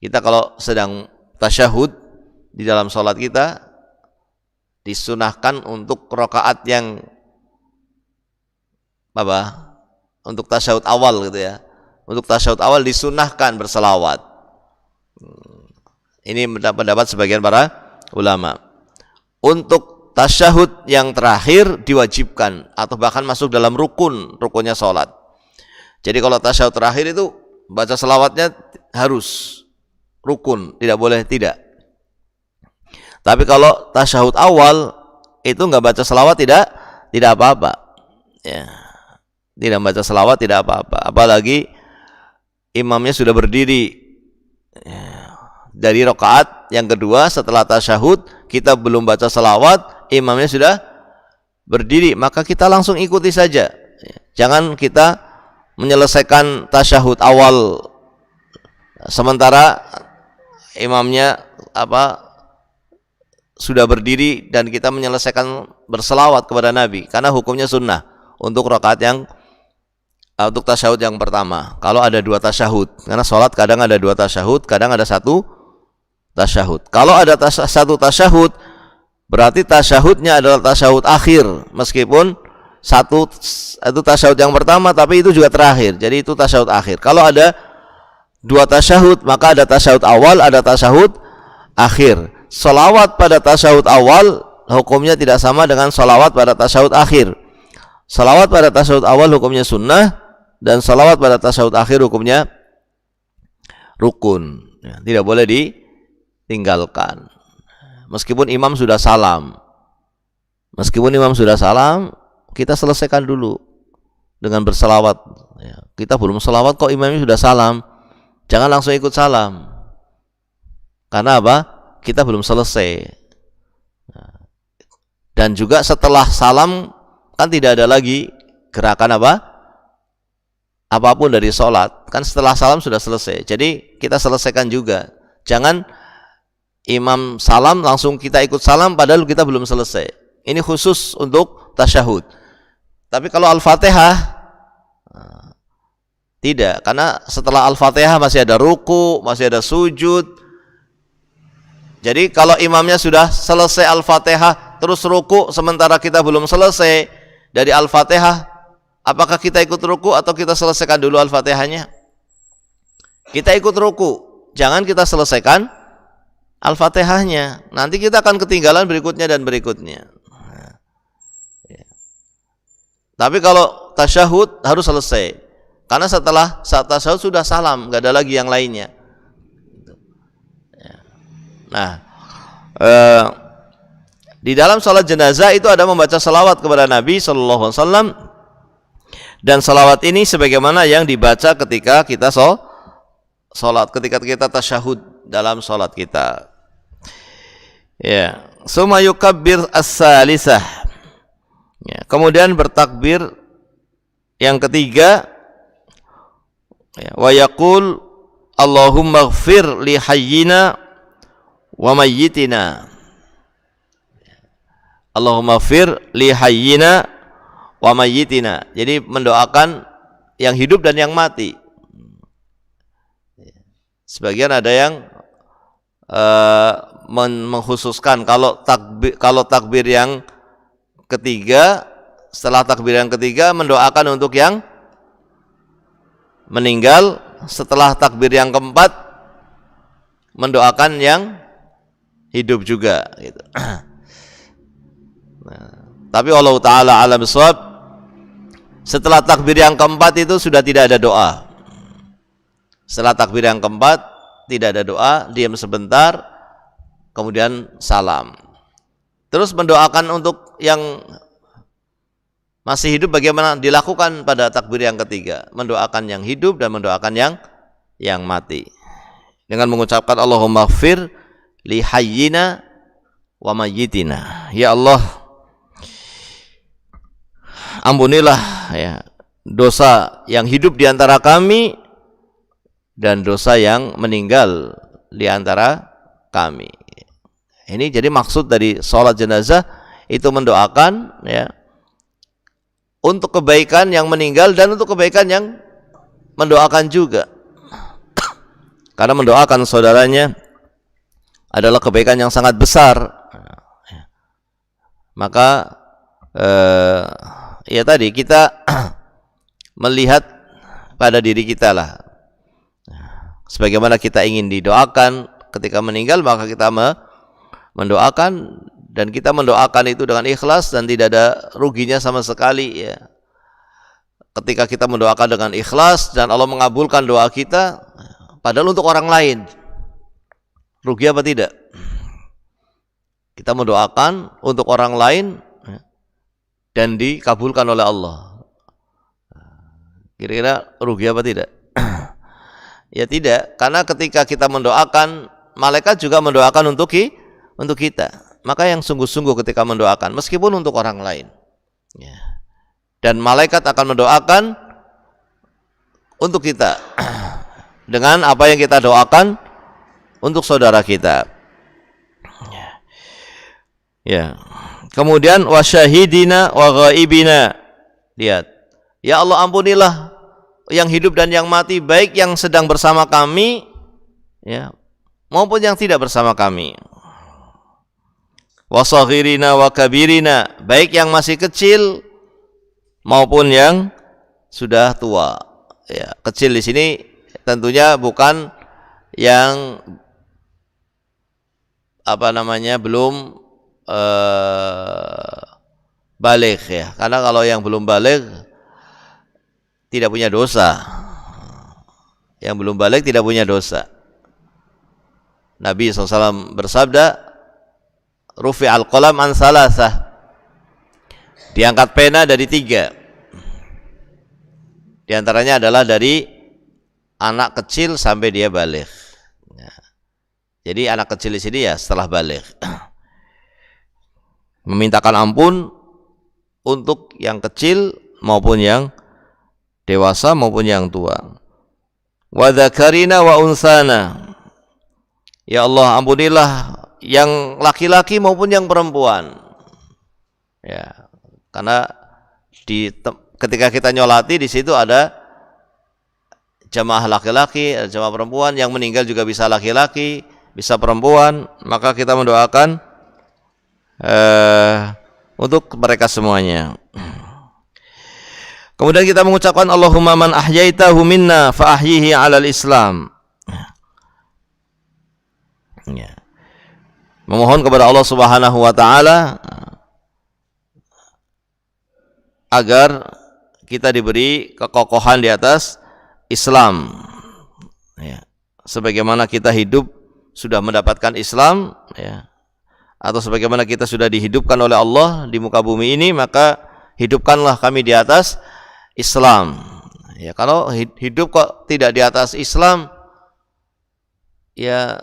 Kita kalau sedang tasyahud di dalam salat kita disunahkan untuk rakaat yang untuk tasyahud awal gitu ya. Untuk tasyahud awal disunahkan berselawat. Ini pendapat sebagian para ulama. Untuk tasyahud yang terakhir diwajibkan atau bahkan masuk dalam rukunnya sholat. Jadi kalau tasyahud terakhir itu baca selawatnya harus rukun, tidak boleh tidak. Tapi kalau tasyahud awal itu nggak baca selawat tidak apa-apa. Ya. Tidak baca selawat tidak apa-apa. Apalagi imamnya sudah berdiri. Ya. Dari rakaat yang kedua setelah tasyahud kita belum baca selawat, imamnya sudah berdiri, maka kita langsung ikuti saja. Jangan kita menyelesaikan tasyahud awal sementara imamnya sudah berdiri dan kita menyelesaikan berselawat kepada Nabi, karena hukumnya sunnah untuk untuk tasyahud yang pertama. Kalau ada dua tasyahud, karena sholat kadang ada dua tasyahud, kadang ada satu tasyahud. Kalau ada satu tasyahud, berarti tasyahudnya adalah tasyahud akhir, meskipun itu tasyahud yang pertama tapi itu juga terakhir, jadi itu tasyahud akhir. Kalau ada dua tasyahud, maka ada tasyahud awal, ada tasyahud akhir. Salawat pada tasyahud awal hukumnya tidak sama dengan salawat pada tasyahud akhir. Salawat pada tasyahud awal hukumnya sunnah, dan salawat pada tasyahud akhir hukumnya rukun, tidak boleh ditinggalkan. Meskipun imam sudah salam, kita selesaikan dulu dengan berselawat. Kita belum selawat kok imamnya sudah salam, jangan langsung ikut salam. Karena apa? Kita belum selesai. Dan juga setelah salam kan tidak ada lagi gerakan apapun dari sholat. Kan setelah salam sudah selesai. Jadi kita selesaikan juga. Jangan imam salam langsung kita ikut salam padahal kita belum selesai. Ini khusus untuk tasyahud. Tapi kalau Al-Fatihah Tidak, karena setelah Al-Fatihah masih ada ruku, masih ada sujud. Jadi kalau imamnya sudah selesai Al-Fatihah terus ruku sementara kita belum selesai dari Al-Fatihah, apakah kita ikut ruku atau kita selesaikan dulu Al-Fatihahnya? Kita ikut ruku, jangan kita selesaikan Al-Fatihahnya. Nanti kita akan ketinggalan berikutnya dan berikutnya. Tapi kalau tasyahud harus selesai. Karena setelah saat tasyahud sudah salam, nggak ada lagi yang lainnya. Nah, di dalam salat jenazah itu ada membaca salawat kepada Nabi Sallallahu Alaihi Wasallam, dan salawat ini sebagaimana yang dibaca ketika kita salat, ketika kita tasyahud dalam salat kita. Ya, summa yukabbir as-salisah. Ya, kemudian bertakbir yang ketiga. Ya, wa yaqul Allahumma ighfir li hayyina wa mayyitina. Allahumma ighfir li hayyina wa mayyitina. Jadi mendoakan yang hidup dan yang mati. Sebagian ada yang mengkhususkan kalau takbir yang ketiga, setelah takbir yang ketiga mendoakan untuk yang meninggal, setelah takbir yang keempat mendoakan yang hidup juga gitu. Nah, tapi Allah Ta'ala alam shawab, setelah takbir yang keempat itu sudah tidak ada doa. Setelah takbir yang keempat tidak ada doa, diam sebentar, kemudian salam. Terus mendoakan untuk yang masih hidup bagaimana dilakukan pada takbir yang ketiga, mendoakan yang hidup dan mendoakan yang mati dengan mengucapkan Allahumma ighfir li hayyina wa mayyitina. Ya Allah, ampunilah ya dosa yang hidup di antara kami dan dosa yang meninggal di antara kami. Ini jadi maksud dari salat jenazah itu mendoakan ya untuk kebaikan yang meninggal dan untuk kebaikan yang mendoakan juga. Karena mendoakan saudaranya adalah kebaikan yang sangat besar. Maka ya tadi kita melihat pada diri kita lah. Sebagaimana kita ingin didoakan ketika meninggal, maka kita mendoakan, dan kita mendoakan itu dengan ikhlas dan tidak ada ruginya sama sekali ya. Ketika kita mendoakan dengan ikhlas dan Allah mengabulkan doa kita, padahal untuk orang lain, rugi apa tidak? Kita mendoakan untuk orang lain dan dikabulkan oleh Allah, kira-kira rugi apa tidak? Ya tidak, karena ketika kita mendoakan, malaikat juga mendoakan untuk kita. Maka yang sungguh-sungguh ketika mendoakan, meskipun untuk orang lain ya. Dan malaikat akan mendoakan untuk kita dengan apa yang kita doakan untuk saudara kita ya. Kemudian wasyahidina wa ghaibina. Lihat, ya Allah ampunilah yang hidup dan yang mati, baik yang sedang bersama kami ya maupun yang tidak bersama kami. Wasaghirina wa kabirina, baik yang masih kecil maupun yang sudah tua. Ya, kecil di sini tentunya bukan yang belum baligh ya. Karena kalau yang belum baligh tidak punya dosa. Yang belum baligh tidak punya dosa. Nabi SAW bersabda, Rufi'al qalam an salasah, diangkat pena dari 3. Di antaranya adalah dari anak kecil sampai dia baligh. Jadi anak kecil di sini ya setelah baligh. Memintakan ampun untuk yang kecil maupun yang dewasa maupun yang tua. Wa dzakarina wa unsana. Ya Allah, ampunilah yang laki-laki maupun yang perempuan. Ya, karena ketika kita nyolati di situ ada jamaah laki-laki, ada jamaah perempuan, yang meninggal juga bisa laki-laki, bisa perempuan, maka kita mendoakan untuk mereka semuanya. Kemudian kita mengucapkan Allahumma man ahyaitahu minna fa ahyihi 'alal Islam. Ya. Memohon kepada Allah Subhanahu wa taala agar kita diberi kekokohan di atas Islam. Ya. Sebagaimana kita hidup sudah mendapatkan Islam, ya, atau sebagaimana kita sudah dihidupkan oleh Allah di muka bumi ini, maka hidupkanlah kami di atas Islam. Ya, kalau hidup kok tidak di atas Islam, ya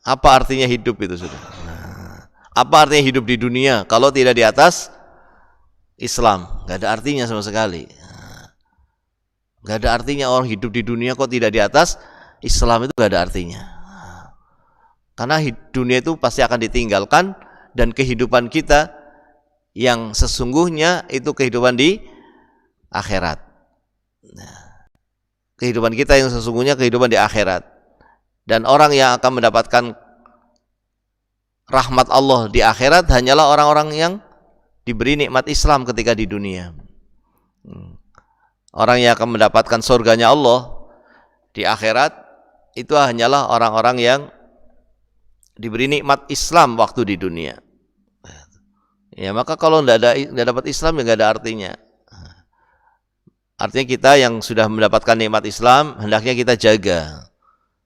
apa artinya hidup itu sudah? Apa artinya hidup di dunia kalau tidak di atas Islam? Gak ada artinya sama sekali. Gak ada artinya orang hidup di dunia kok tidak di atas Islam, itu gak ada artinya. Karena dunia itu pasti akan ditinggalkan, dan kehidupan kita yang sesungguhnya itu kehidupan di akhirat. Kehidupan kita yang sesungguhnya kehidupan di akhirat. Dan orang yang akan mendapatkan rahmat Allah di akhirat hanyalah orang-orang yang diberi nikmat Islam ketika di dunia. Orang yang akan mendapatkan surganya Allah di akhirat itu hanyalah orang-orang yang diberi nikmat Islam waktu di dunia. Ya, maka kalau tidak dapat Islam ya nggak ada artinya. Artinya kita yang sudah mendapatkan nikmat Islam hendaknya kita jaga,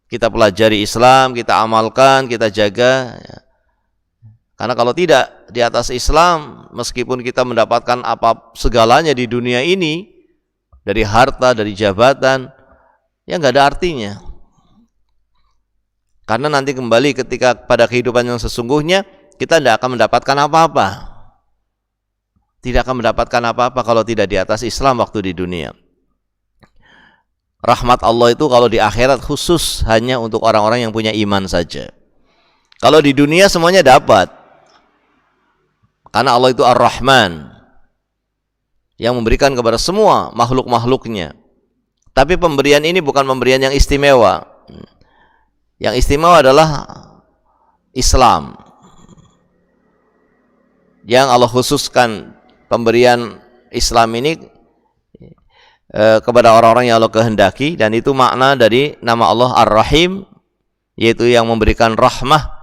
kita pelajari Islam, kita amalkan, kita jaga. Karena kalau tidak di atas Islam, meskipun kita mendapatkan apa segalanya di dunia ini, dari harta, dari jabatan, ya nggak ada artinya. Karena nanti kembali ketika pada kehidupan yang sesungguhnya, kita tidak akan mendapatkan apa-apa. Tidak akan mendapatkan apa-apa kalau tidak di atas Islam waktu di dunia. Rahmat Allah itu kalau di akhirat khusus hanya untuk orang-orang yang punya iman saja. Kalau di dunia semuanya dapat. Karena Allah itu Ar-Rahman, yang memberikan kepada semua makhluk-makhluknya. Tapi pemberian ini bukan pemberian yang istimewa. Yang istimewa adalah Islam, yang Allah khususkan pemberian Islam ini kepada orang-orang yang Allah kehendaki, dan itu makna dari nama Allah Ar-Rahim, yaitu yang memberikan rahmah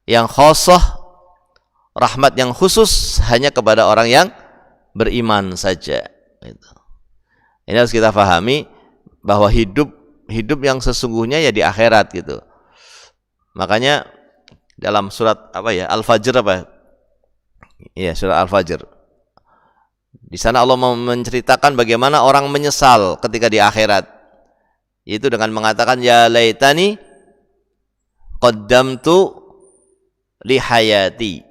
yang khosah, rahmat yang khusus hanya kepada orang yang beriman saja. Ini harus kita pahami bahwa hidup yang sesungguhnya ya di akhirat gitu. Makanya dalam surat apa ya, Al-Fajr apa? Iya, surat Al-Fajr. Di sana Allah menceritakan bagaimana orang menyesal ketika di akhirat. Itu dengan mengatakan ya laitani qaddamtu li hayati.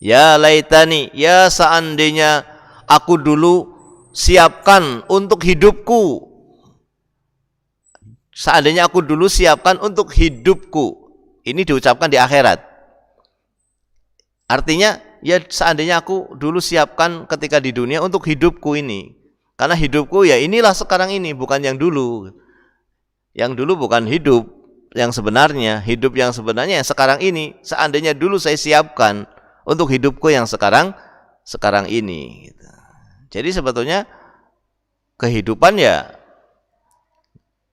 Ya laitani, ya seandainya aku dulu siapkan untuk hidupku. Seandainya aku dulu siapkan untuk hidupku. Ini diucapkan di akhirat. Artinya ya seandainya aku dulu siapkan ketika di dunia untuk hidupku ini. Karena hidupku ya inilah sekarang ini, bukan yang dulu. Yang dulu bukan hidup yang sebenarnya. Hidup yang sebenarnya yang sekarang ini. Seandainya dulu saya siapkan untuk hidupku yang sekarang ini. Jadi sebetulnya kehidupan ya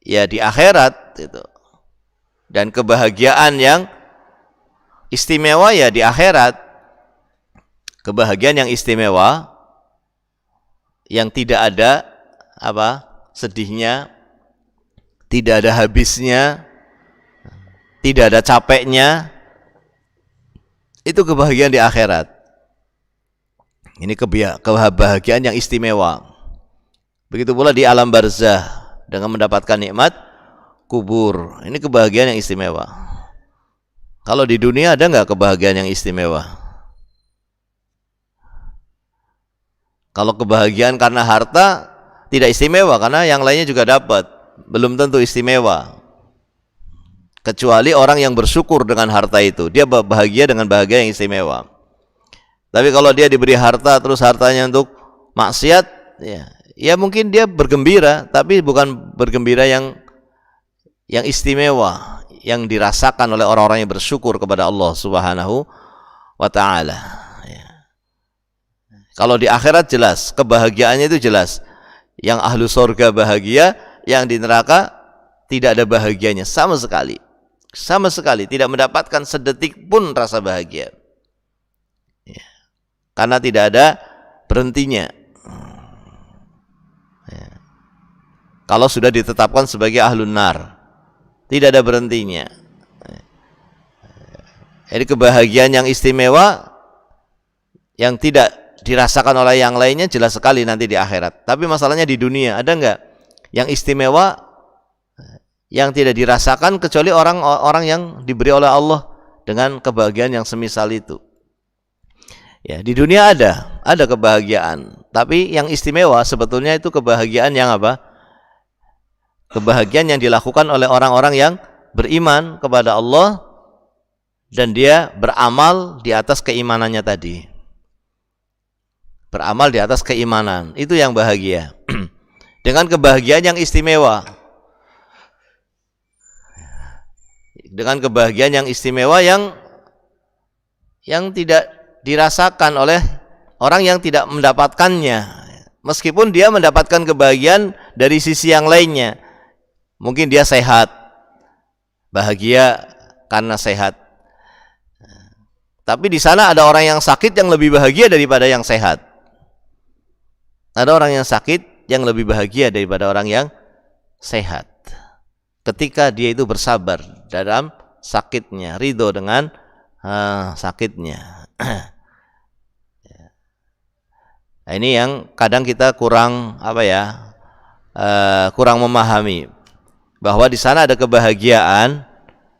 di akhirat itu. Dan kebahagiaan yang istimewa ya di akhirat. Kebahagiaan yang istimewa yang tidak ada sedihnya, tidak ada habisnya, tidak ada capeknya, itu kebahagiaan di akhirat. Ini kebahagiaan yang istimewa. Begitu pula di alam barzah dengan mendapatkan nikmat kubur. Ini kebahagiaan yang istimewa. Kalau di dunia ada nggak kebahagiaan yang istimewa? Kalau kebahagiaan karena harta tidak istimewa, karena yang lainnya juga dapat, belum tentu istimewa. Kecuali orang yang bersyukur dengan harta itu, dia bahagia dengan bahagia yang istimewa. Tapi kalau dia diberi harta terus hartanya untuk maksiat, ya ya mungkin dia bergembira, tapi bukan bergembira yang istimewa, yang dirasakan oleh orang-orang yang bersyukur kepada Allah Subhanahu wa ta'ala. Ya. Kalau di akhirat jelas, kebahagiaannya itu jelas. Yang ahlu surga bahagia, yang di neraka tidak ada bahagianya sama sekali. Sama sekali tidak mendapatkan sedetik pun rasa bahagia. Ya. Karena tidak ada berhentinya. Ya. Kalau sudah ditetapkan sebagai ahlun nar, tidak ada berhentinya. Jadi kebahagiaan yang istimewa yang tidak dirasakan oleh yang lainnya jelas sekali nanti di akhirat. Tapi masalahnya di dunia ada enggak yang istimewa yang tidak dirasakan kecuali orang-orang yang diberi oleh Allah dengan kebahagiaan yang semisal itu. Ya, di dunia ada kebahagiaan, tapi yang istimewa sebetulnya itu kebahagiaan yang apa? Kebahagiaan yang dilakukan oleh orang-orang yang beriman kepada Allah dan dia beramal di atas keimanannya tadi. Beramal di atas keimanan, itu yang bahagia. Dengan kebahagiaan yang istimewa. Dengan kebahagiaan yang istimewa yang tidak dirasakan oleh orang yang tidak mendapatkannya. Meskipun dia mendapatkan kebahagiaan dari sisi yang lainnya. Mungkin dia sehat, bahagia karena sehat. Tapi di sana ada orang yang sakit yang lebih bahagia daripada yang sehat. Ada orang yang sakit yang lebih bahagia daripada orang yang sehat. Ketika dia itu bersabar dalam sakitnya, ridho dengan sakitnya. Nah, ini yang kadang kita kurang kurang memahami bahwa di sana ada kebahagiaan,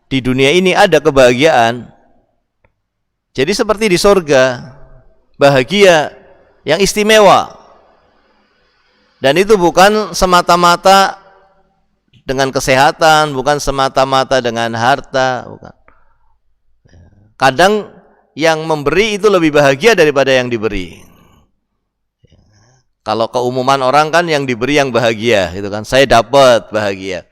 di dunia ini ada kebahagiaan. Jadi seperti di surga, bahagia yang istimewa. Dan itu bukan semata-mata dengan kesehatan, bukan semata-mata dengan harta, bukan. Kadang yang memberi itu lebih bahagia daripada yang diberi. Kalau keumuman orang kan yang diberi yang bahagia, gitu kan. Saya dapat bahagia.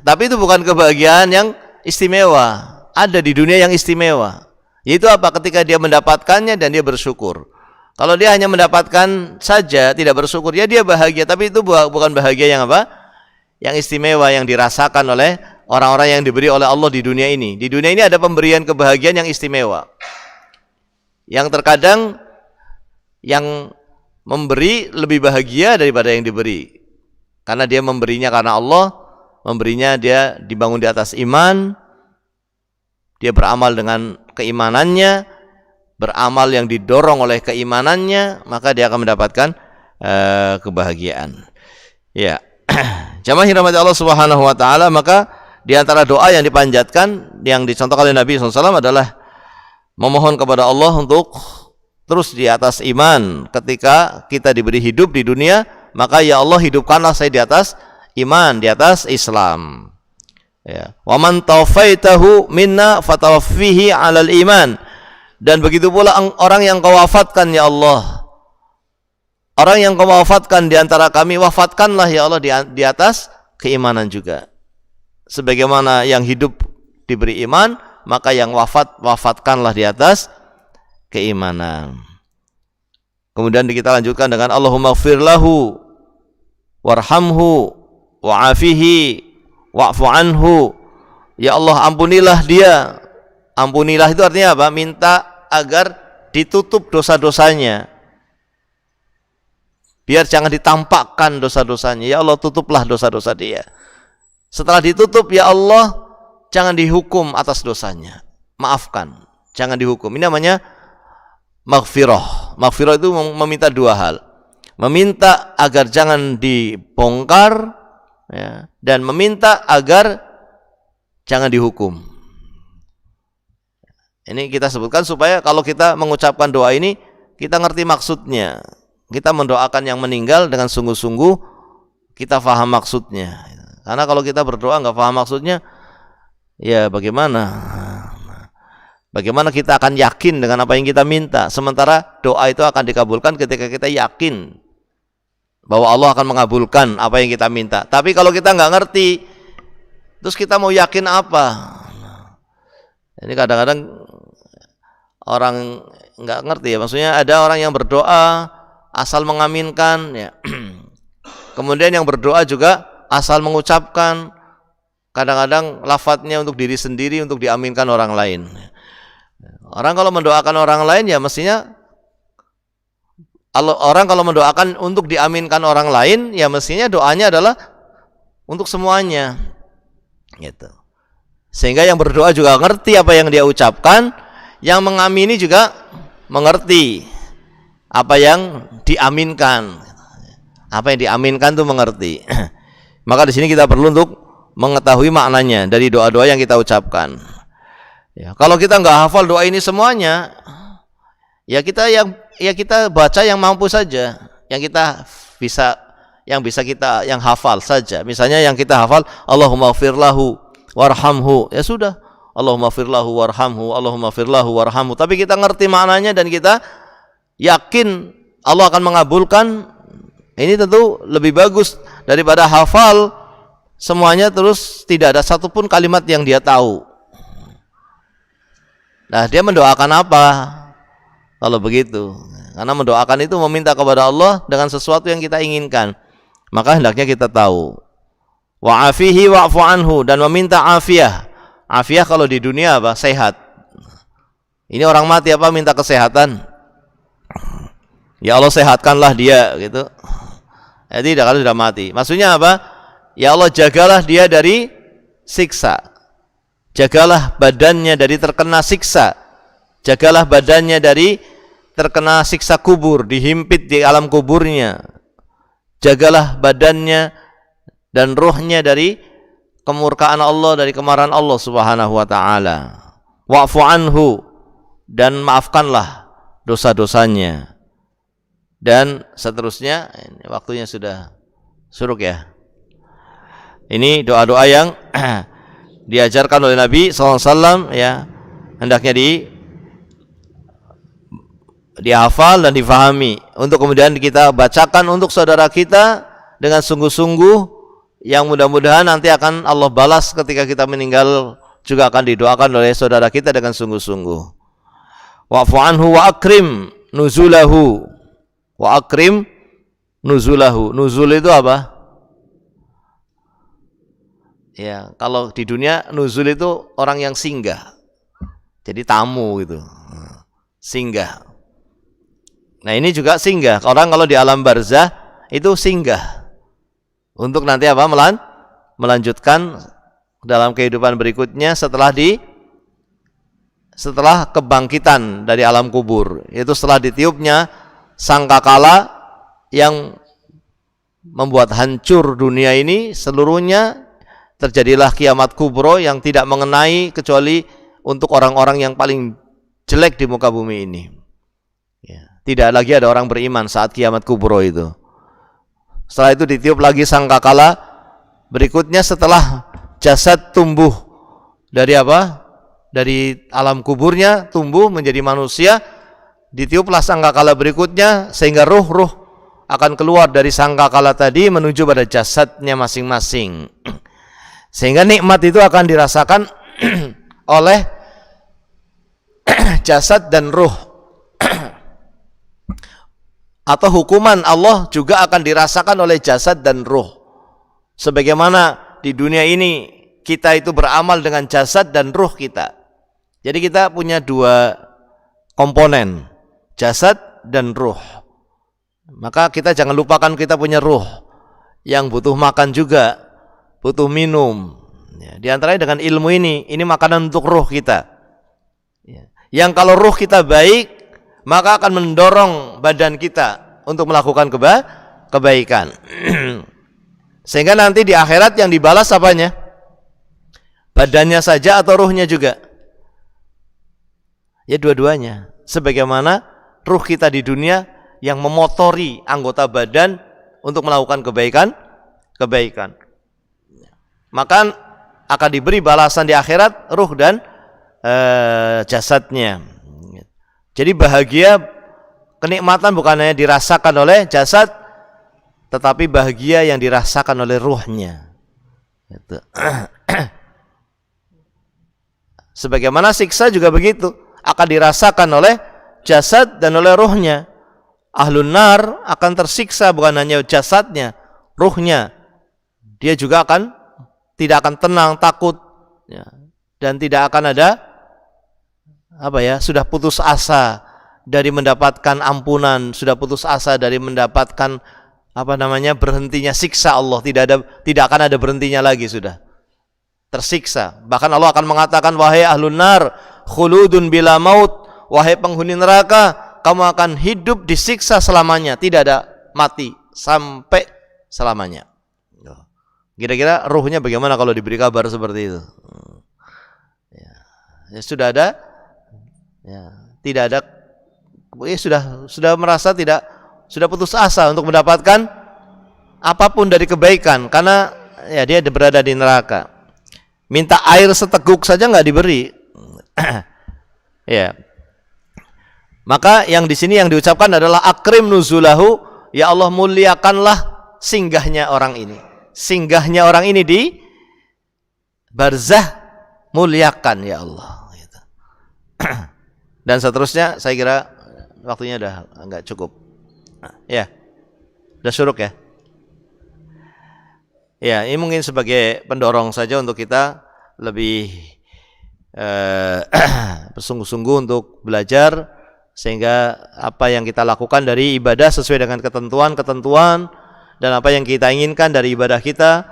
Tapi itu bukan kebahagiaan yang istimewa. Ada di dunia yang istimewa. Yaitu apa? Ketika dia mendapatkannya dan dia bersyukur. Kalau dia hanya mendapatkan saja, tidak bersyukur, ya dia bahagia. Tapi itu bukan bahagia yang apa? Yang istimewa, yang dirasakan oleh orang-orang yang diberi oleh Allah di dunia ini. Di dunia ini ada pemberian kebahagiaan yang istimewa. Yang terkadang yang memberi lebih bahagia daripada yang diberi. Karena dia memberinya karena Allah. Memberinya dia dibangun di atas iman, dia beramal dengan keimanannya, beramal yang didorong oleh keimanannya, maka dia akan mendapatkan kebahagiaan. Ya, jamaah rahmati Allah Subhanahu wa taala, maka di antara doa yang dipanjatkan yang dicontohkan oleh Nabi SAW adalah memohon kepada Allah untuk terus di atas iman. Ketika kita diberi hidup di dunia, maka ya Allah hidupkanlah saya di atas iman, di atas Islam. Ya. Wa man tawaffaitahu minna fatawaffihi 'alal iman. Dan begitu pula orang yang kau wafatkan ya Allah. Orang yang kau wafatkan di antara kami, wafatkanlah ya Allah di atas keimanan juga. Sebagaimana yang hidup diberi iman, maka yang wafatkanlah di atas keimanan. Kemudian kita lanjutkan dengan Allahumma ighfir lahu warhamhu wa'afihi wa'fu anhu. Ya Allah, ampunilah dia. Ampunilah itu artinya apa? Minta agar ditutup dosa-dosanya, biar jangan ditampakkan dosa-dosanya. Ya Allah, tutuplah dosa-dosa dia. Setelah ditutup, ya Allah, jangan dihukum atas dosanya, maafkan, jangan dihukum. Ini namanya maghfirah. Maghfirah itu meminta dua hal. Meminta agar jangan dibongkar, ya, dan meminta agar jangan dihukum. Ini kita sebutkan supaya kalau kita mengucapkan doa ini, kita ngerti maksudnya. Kita mendoakan yang meninggal dengan sungguh-sungguh, kita faham maksudnya. Karena kalau kita berdoa nggak faham maksudnya, ya bagaimana? Bagaimana kita akan yakin dengan apa yang kita minta? Sementara doa itu akan dikabulkan ketika kita yakin bahwa Allah akan mengabulkan apa yang kita minta. Tapi kalau kita nggak ngerti, terus kita mau yakin apa? Ini kadang-kadang orang nggak ngerti ya. Maksudnya ada orang yang berdoa asal mengaminkan, ya. Kemudian yang berdoa juga asal mengucapkan, kadang-kadang lafadznya untuk diri sendiri, untuk diaminkan orang lain. Orang kalau mendoakan orang lain ya mestinya, orang kalau mendoakan untuk diaminkan orang lain ya mestinya doanya adalah untuk semuanya, gitu. Sehingga yang berdoa juga ngerti apa yang dia ucapkan, yang mengamini juga mengerti apa yang diaminkan. Apa yang diaminkan itu mengerti. Maka di sini kita perlu untuk mengetahui maknanya dari doa-doa yang kita ucapkan. Ya, kalau kita nggak hafal doa ini semuanya, ya kita baca yang mampu saja, yang kita bisa, yang hafal saja. Misalnya yang kita hafal, Allahumma firlahu warhamhu, ya sudah, Allahumma firlahu warhamhu, Allahumma firlahu warhamhu. Tapi kita ngerti maknanya dan kita yakin Allah akan mengabulkan. Ini tentu lebih bagus daripada hafal semuanya terus tidak ada satupun kalimat yang dia tahu. Nah, dia mendoakan apa kalau begitu? Karena mendoakan itu meminta kepada Allah dengan sesuatu yang kita inginkan. Maka hendaknya kita tahu. Wa afihi wa'fu anhu, dan meminta afiah. Afiah kalau di dunia apa? Sehat. Ini orang mati apa? Minta kesehatan. Ya Allah sehatkanlah dia, gitu. Ya tidak, kalau sudah mati. Maksudnya apa? Ya Allah jagalah dia dari siksa. Jagalah badannya dari terkena siksa. Jagalah badannya dari terkena siksa kubur, dihimpit di alam kuburnya. Jagalah badannya dan ruhnya dari kemurkaan Allah, dari kemarahan Allah Subhanahu wa taala. Wa'fu anhu, dan maafkanlah dosa-dosanya. Dan seterusnya. Ini waktunya sudah suruk ya. Ini doa-doa yang diajarkan oleh Nabi SAW, ya, hendaknya dihafal dan difahami untuk kemudian kita bacakan untuk saudara kita dengan sungguh-sungguh, yang mudah-mudahan nanti akan Allah balas ketika kita meninggal, juga akan didoakan oleh saudara kita dengan sungguh-sungguh. Wa'fu anhu wa akrim nuzulahu. Wa akrim nuzulahu. Nuzul itu apa? Ya, kalau di dunia nuzul itu orang yang singgah. Jadi tamu gitu. Singgah. Nah, ini juga singgah. Orang kalau di alam barzah itu singgah. Untuk nanti apa? Melanjutkan dalam kehidupan berikutnya setelah kebangkitan dari alam kubur. Itu setelah ditiupnya sangkakala yang membuat hancur dunia ini seluruhnya, terjadilah kiamat kubro yang tidak mengenai kecuali untuk orang-orang yang paling jelek di muka bumi ini. Ya, tidak lagi ada orang beriman saat kiamat kubro itu. Setelah itu ditiup lagi sangkakala berikutnya, setelah jasad tumbuh dari apa? Dari alam kuburnya tumbuh menjadi manusia, ditiuplah sangkakala berikutnya sehingga ruh akan keluar dari sangkakala tadi menuju pada jasadnya masing-masing. Sehingga nikmat itu akan dirasakan oleh jasad dan ruh. Atau hukuman Allah juga akan dirasakan oleh jasad dan ruh. Sebagaimana di dunia ini kita itu beramal dengan jasad dan ruh kita. Jadi kita punya dua komponen, jasad dan ruh. Maka kita jangan lupakan kita punya ruh yang butuh makan juga, butuh minum. Ya, di antaranya dengan ilmu ini makanan untuk ruh kita. Ya. Yang kalau ruh kita baik, maka akan mendorong badan kita untuk melakukan kebaikan. Sehingga nanti di akhirat yang dibalas apanya? Badannya saja atau ruhnya juga? Ya dua-duanya. Sebagaimana ruh kita di dunia yang memotori anggota badan untuk melakukan kebaikan. Maka akan diberi balasan di akhirat ruh dan jasadnya. Jadi bahagia, kenikmatan bukan hanya dirasakan oleh jasad, tetapi bahagia yang dirasakan oleh ruhnya. Gitu. Sebagaimana siksa juga begitu, akan dirasakan oleh jasad dan oleh ruhnya. Ahlun nar akan tersiksa bukan hanya jasadnya, ruhnya. Dia juga tidak akan tenang, takut, ya, dan tidak akan ada sudah putus asa dari mendapatkan ampunan, sudah putus asa dari mendapatkan berhentinya siksa Allah. Tidak akan ada berhentinya lagi, sudah tersiksa. Bahkan Allah akan mengatakan, wahai ahlun nar, khuludun bila maut, wahai penghuni neraka, kamu akan hidup disiksa selamanya, tidak ada mati sampai selamanya. Kira-kira ruhnya bagaimana kalau diberi kabar seperti itu? Ya, sudah ada, ya, tidak ada, sudah merasa sudah putus asa untuk mendapatkan apapun dari kebaikan, karena ya dia berada di neraka. Minta air seteguk saja nggak diberi. Ya. Maka yang di sini yang diucapkan adalah akrim nuzulahu, ya Allah muliakanlah singgahnya orang ini. Singgahnya orang ini di barzah, muliakan ya Allah. Gitu. Dan seterusnya, saya kira waktunya udah enggak cukup. Ya, udah syuruk ya. Ya, ini mungkin sebagai pendorong saja untuk kita lebih bersungguh-sungguh untuk belajar, sehingga apa yang kita lakukan dari ibadah sesuai dengan ketentuan dan apa yang kita inginkan dari ibadah kita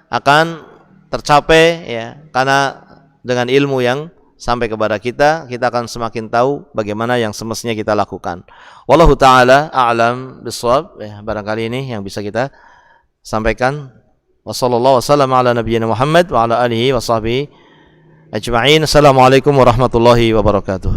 akan tercapai, ya, karena dengan ilmu yang sampai kepada kita akan semakin tahu bagaimana yang semestinya kita lakukan. Wallahu taala a'lam bishawab. Ya, barangkali ini yang bisa kita sampaikan. Wassallallahu wasallam ala nabiyyina Muhammad wa ala alihi wa sahbihi ajma'in. Assalamualaikum warahmatullahi wabarakatuh.